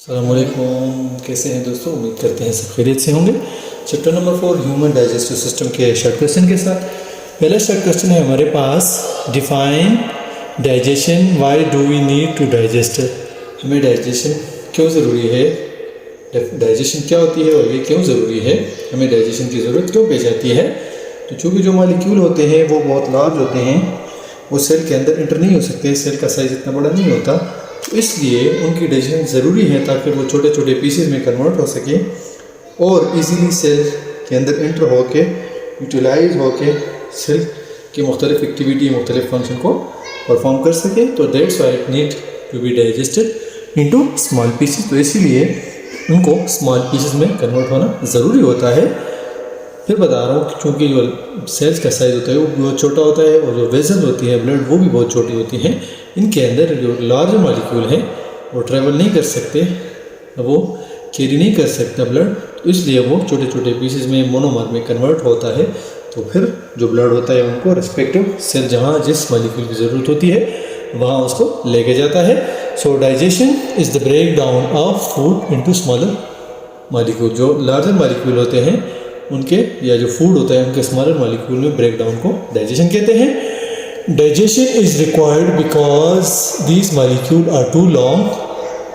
अस्सलामुअलैकुम, कैसे हैं दोस्तों। उम्मीद करते हैं सब खैरियत से होंगे। Chapter number 4 human digestive system के शॉर्ट क्वेश्चन के साथ पहला शॉर्ट क्वेश्चन है हमारे पास, define digestion, why do we need to digest. हमें डाइजेशन क्यों ज़रूरी है, डाइजेशन क्या होती है और ये क्यों ज़रूरी है, हमें डाइजेशन की ज़रूरत क्यों पेश आती है। तो चूँकि जो मॉलिक्यूल होते हैं वो बहुत लार्ज होते हैं, वो सेल के अंदर इंटर नहीं हो सकते, सेल का साइज़ इतना बड़ा नहीं होता, तो इसलिए उनकी डाइजेशन ज़रूरी है ताकि वो छोटे छोटे पीसेस में कन्वर्ट हो सके और इजीली सेल के अंदर इंटर होके यूटिलाइज होके सेल की मुख्तलिफ एक्टिविटी मुख्तलिफ फंक्शन को परफॉर्म कर सके। तो that's why it need to be digested into small pieces. तो इसीलिए उनको स्मॉल पीसेस में कन्वर्ट होना ज़रूरी होता है। फिर बता रहा हूँ, चूँकि जो सेल्स का साइज़ होता है वो बहुत छोटा होता है और जो वेसल होती है ब्लड वो भी बहुत छोटी होती है। इनके अंदर जो लार्ज मॉलिक्यूल है वो ट्रैवल नहीं कर सकते, वो कैरी नहीं कर सकता ब्लड, तो इसलिए वो छोटे छोटे पीसेस में मोनोमर में कन्वर्ट होता है। तो फिर जो ब्लड होता है उनको रिस्पेक्टिव सेल जहाँ जिस मॉलिक्यूल की ज़रूरत होती है वहाँ उसको लेके जाता है। So digestion is the break down of food into smaller molecule. जो लार्जर मॉलिक्यूल होते हैं उनके या जो फूड होता है उनके स्मॉलर मॉलिक्यूल में ब्रेक डाउन को डाइजेशन कहते हैं। Digestion is required because these molecule are too long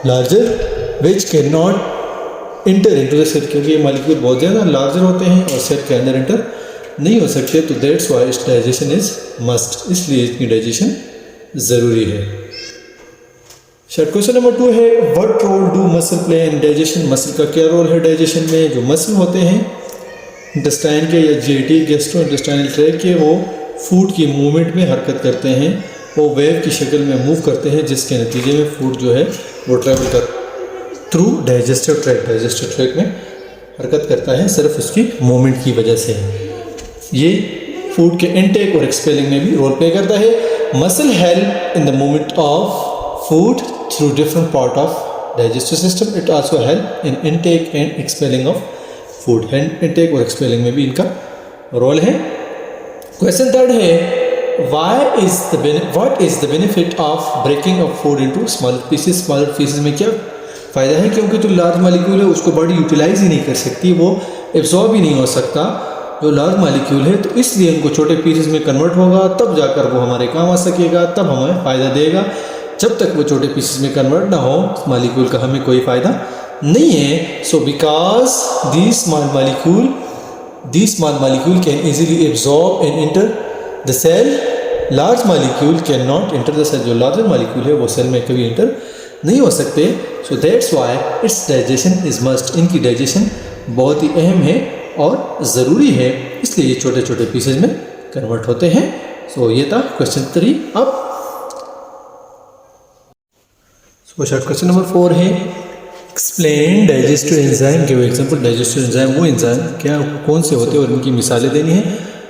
larger which can not enter into the cell, क्योंकि ये मॉलिक्यूल बहुत ज़्यादा लार्जर होते हैं और सेल के अंदर इंटर नहीं हो सकते। तो that's why digestion is must, इसलिए इसकी डाइजेशन ज़रूरी है। शॉर्ट क्वेश्चन नंबर 2 है, what role do muscle play in digestion. Muscle का क्या रोल है डाइजेशन में। जो मसल होते हैं इंटेस्टाइन के या जीआईटी गैस्ट्रो इंटेस्टाइनल ट्रैक्ट के, वो फूड की मूवमेंट में हरकत करते हैं, वो वेव की शक्ल में मूव करते हैं, जिसके नतीजे में फूड जो है वो ट्रैवल कर थ्रू डाइजेस्टिव ट्रैक्ट में हरकत करता है, सिर्फ उसकी मूवमेंट की वजह से। ये फूड के इनटेक और एक्सपेलिंग में भी रोल प्ले करता है। Muscle help in the movement of food through different part of digestive system. It also help in intake and expelling of food. And intake और एक्सपेलिंग में भी इनका रोल है। क्वेश्चन 3 है, what is the benefit of breaking of food into smaller pieces. Smaller pieces में क्या फ़ायदा है, क्योंकि जो लार्ज मॉलिक्यूल है उसको बॉडी यूटिलाइज ही नहीं कर सकती, वो एब्जॉर्ब ही नहीं हो सकता जो लार्ज मॉलिक्यूल है, तो इसलिए उनको छोटे पीसेस में कन्वर्ट होगा, तब जाकर वो हमारे काम आ सकेगा, तब हमें फ़ायदा देगा। जब तक वो छोटे पीसेस में कन्वर्ट ना हो मॉलिक्यूल का हमें कोई फ़ायदा नहीं है। So because these small molecule can easily absorb and enter the cell, large molecule cannot enter the cell। जो larger molecule है वो सेल में कभी enter नहीं हो सकते। so that's why its digestion is must। इनकी डाइजेशन बहुत ही अहम है और ज़रूरी है, इसलिए ये छोटे छोटे पीसेज में कन्वर्ट होते हैं। so ये था क्वेश्चन 3। अब शॉर्ट क्वेश्चन नंबर 4 है, explain digestive enzyme. Give example. Digestive enzyme वो एंजाइम क्या कौन से होते हैं और इनकी मिसालें देनी है।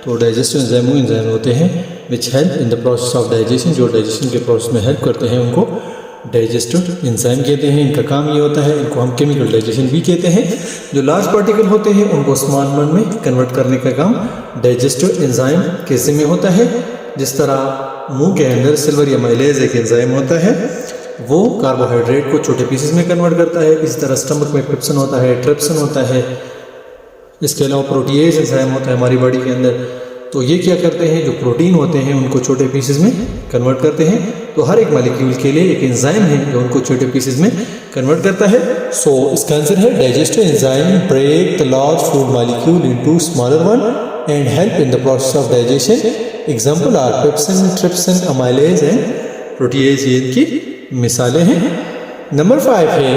तो डाइजेस्टिव एंजाइम वो एंजाइम होते हैं which help in the process of digestion. जो डाइजेशन के प्रोसेस में हेल्प करते हैं उनको डाइजेस्टिव एंजाइम कहते हैं। इनका काम ये होता है, इनको हम केमिकल डाइजेशन भी कहते हैं। जो लार्ज पार्टिकल होते हैं उनको स्मॉल वन में कन्वर्ट करने का काम डाइजेस्टिव एंजाइम के ज़िम्मे होता है। जिस तरह मुँह के अंदर सिल्वर या माइलेज एक एंजाइम होता है, वो कार्बोहाइड्रेट को छोटे पीसेस में कन्वर्ट करता है। इसी तरह स्टमक में पेप्सिन होता है, ट्रिप्सिन होता है। इसके अलावा प्रोटीएज एंजाइम होता है हमारी बॉडी के अंदर। तो ये क्या करते हैं, जो प्रोटीन होते हैं उनको छोटे पीसेस में कन्वर्ट करते हैं। तो हर एक मॉलिक्यूल के लिए एक एंजाइम है जो उनको छोटे पीसेस में कन्वर्ट करता है। सो इसका आंसर है, digestive enzyme break the large food molecule into smaller one and help in the process of digestion. Example are pepsin, trypsin, amylase and protease, ये इनकी मिसालें हैं। नंबर 5 है,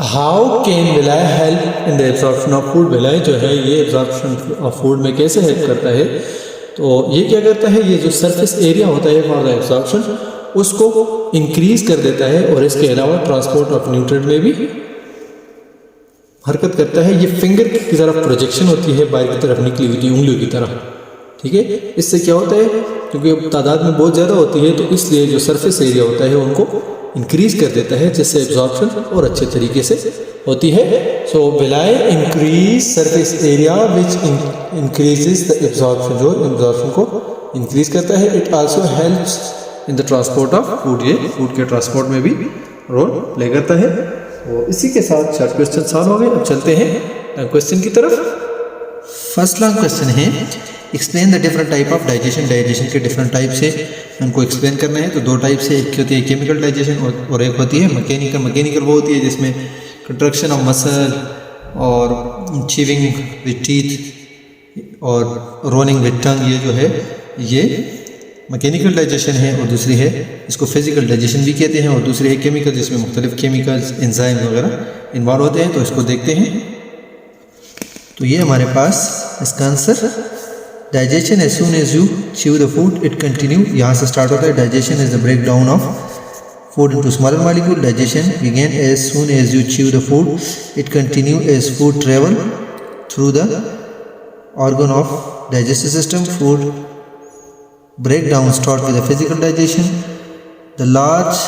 how can villi help in the absorption of food. Villi जो है ये absorption of food में कैसे हेल्प करता है। तो ये क्या करता है, ये जो सरफेस एरिया होता है फॉर द एब्जॉर्प्शन उसको इंक्रीज कर देता है और इसके अलावा ट्रांसपोर्ट ऑफ न्यूट्रिएंट में भी हरकत करता है। ये फिंगर की तरफ प्रोजेक्शन होती है, बाहर की तरफ निकली हुई उंगलियों की तरह, ठीक है। इससे क्या होता है, क्योंकि तादाद में बहुत ज़्यादा होती है तो इसलिए जो सरफेस एरिया होता है उनको इंक्रीज कर देता है, जिससे एब्जॉर्प्शन और अच्छे तरीके से होती है। So villi increase surface area which increases the absorption, जो एब्जॉर्प्शन को इंक्रीज करता है। It also helps in the transport of food, ये फूड के ट्रांसपोर्ट में भी रोल प्ले करता है। तो इसी के साथ शॉर्ट क्वेश्चन सॉल्व हो गए। अब चलते हैं क्वेश्चन की तरफ। फर्स्ट लॉन्ग क्वेश्चन है, explain the different type of digestion. Digestion के डिफरेंट टाइप से उनको एक्सप्लेन करना है। तो दो टाइप से, एक होती है केमिकल डाइजेशन और एक होती है मैकेनिकल। मैकेनिकल वो होती है जिसमें कंट्रक्शन ऑफ मसल और चीविंग विद टीथ और रोलिंग विद टंग, ये जो है ये मैकेनिकल डाइजेशन है। और दूसरी है, इसको फिजिकल डाइजेशन भी कहते हैं। और दूसरी है केमिकल, जिसमें मुख्तलिफ केमिकल्स एंजाइम वगैरह इन्वॉल्व होते हैं। तो इसको देखते हैं। तो ये हमारे पास इसका answer, digestion as soon as you chew the food it continue, यहाँ से स्टार्ट होता है। Digestion is the break down of food into smaller molecule. Digestion begin as soon as you chew the food. It continue as food travel through the organ of digestive system. Food breakdown start with the physical digestion. The large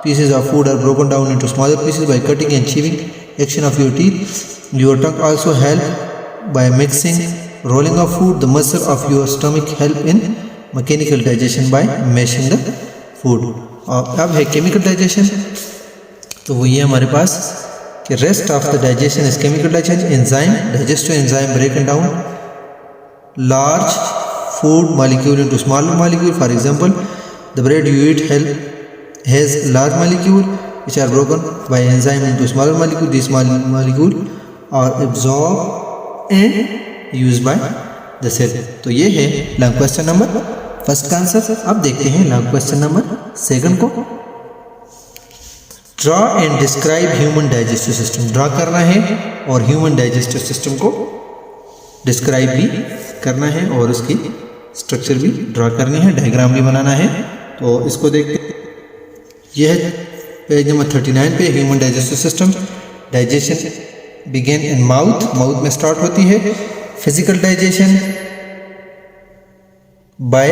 pieces of food are broken down into smaller pieces by cutting and chewing action of your teeth. Your tongue also help by mixing, rolling of food. The muscle of your stomach help in mechanical digestion by mashing the food. और अब है chemical digestion. तो वो ये हमारे पास कि rest of the digestion is chemical digestion. Enzyme, digestive enzyme break down large food molecule into small molecule. For example, the bread you eat has large molecule which are broken by enzyme into smaller molecule. This molecule are absorb and used by the cell. तो ये है long question number first का answer. अब देखते हैं long question number second को। Draw and describe human digestive system. Draw करना है और ह्यूमन डाइजेस्टिव सिस्टम को डिस्क्राइब भी करना है और उसकी स्ट्रक्चर भी ड्रॉ करनी है, डायग्राम भी बनाना है। तो इसको देखते हैं। यह है पेज नंबर 39 पे, human digestive system. Digestion begin in mouth, mouth में स्टार्ट होती है। Physical digestion by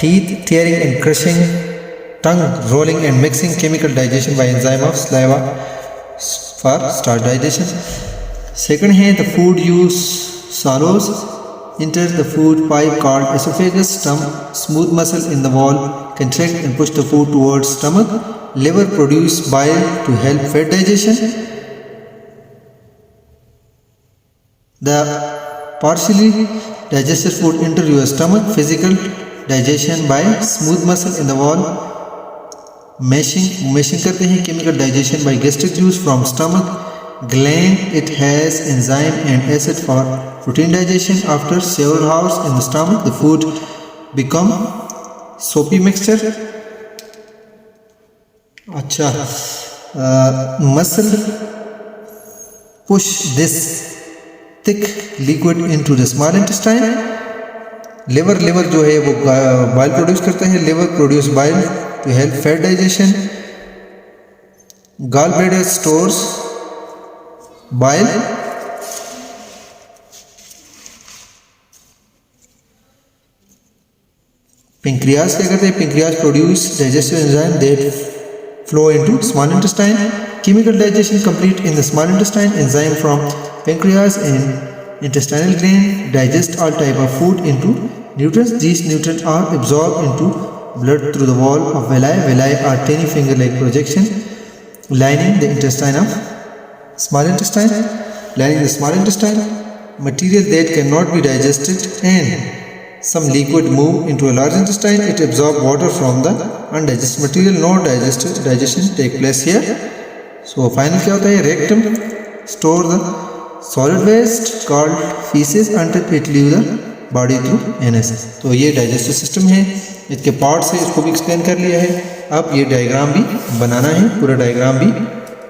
teeth tearing and crushing, tongue rolling and mixing. Chemical digestion by enzyme of saliva for start digestion. Second है, the food you swallows enters the food pipe called esophagus. Smooth muscle in the wall contract and push the food towards stomach. Liver produce bile to help fat digestion. The partially digested food enter your stomach. Physical digestion by smooth muscle in the wall. Mashing करते हैं. Chemical digestion by gastric juice from stomach. Gland, it has enzyme and acid for protein digestion. After several hours in the stomach, the food become soapy mixture. अच्छा, muscle push this thick liquid into the small intestine. Liver जो है वो bile produce करता है. Liver produce bile to help fat digestion. Gall bladder stores bile. Pancreas क्या करते हैं? Pancreas produce digestive enzyme that flow into small intestine. Chemical digestion complete in the small intestine. Enzyme from pancreas and intestinal gland digest all type of food into nutrients. These nutrients are absorbed into blood through the wall of villi. Villi are tiny finger-like projection lining the intestine of small intestine. Lining the small intestine, material that cannot be digested and some liquid move into a large intestine. It absorbs water from the undigested material. No digestion take place here. So final क्या होता है? Rectum store the solid waste called feces until it leave the body through anus. तो ये digestive system है. इसके parts है, इसको भी एक्सप्लेन कर लिया है. अब ये डायग्राम भी बनाना है, पूरा डायग्राम भी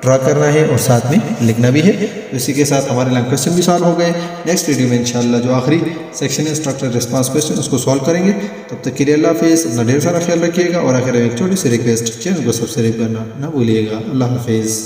ड्रा करना है और साथ में लिखना भी है. तो इसी के साथ हमारे लॉन्ग क्वेश्चन भी सॉल्व हो गए. नेक्स्ट वीडियो में इंशाल्लाह जो आखिरी सेक्शन है स्ट्रक्चर रिस्पांस क्वेश्चन, उसको सॉल्व करेंगे. तब तक के लिए अल्लाह हाफिज़. अपना ढेर सारा ख्याल रखिएगा और आखिर में एक छोटी सी रिक्वेस्ट, चैनल को सब्सक्राइब करना ना भूलिएगा. अल्लाह हाफिज़.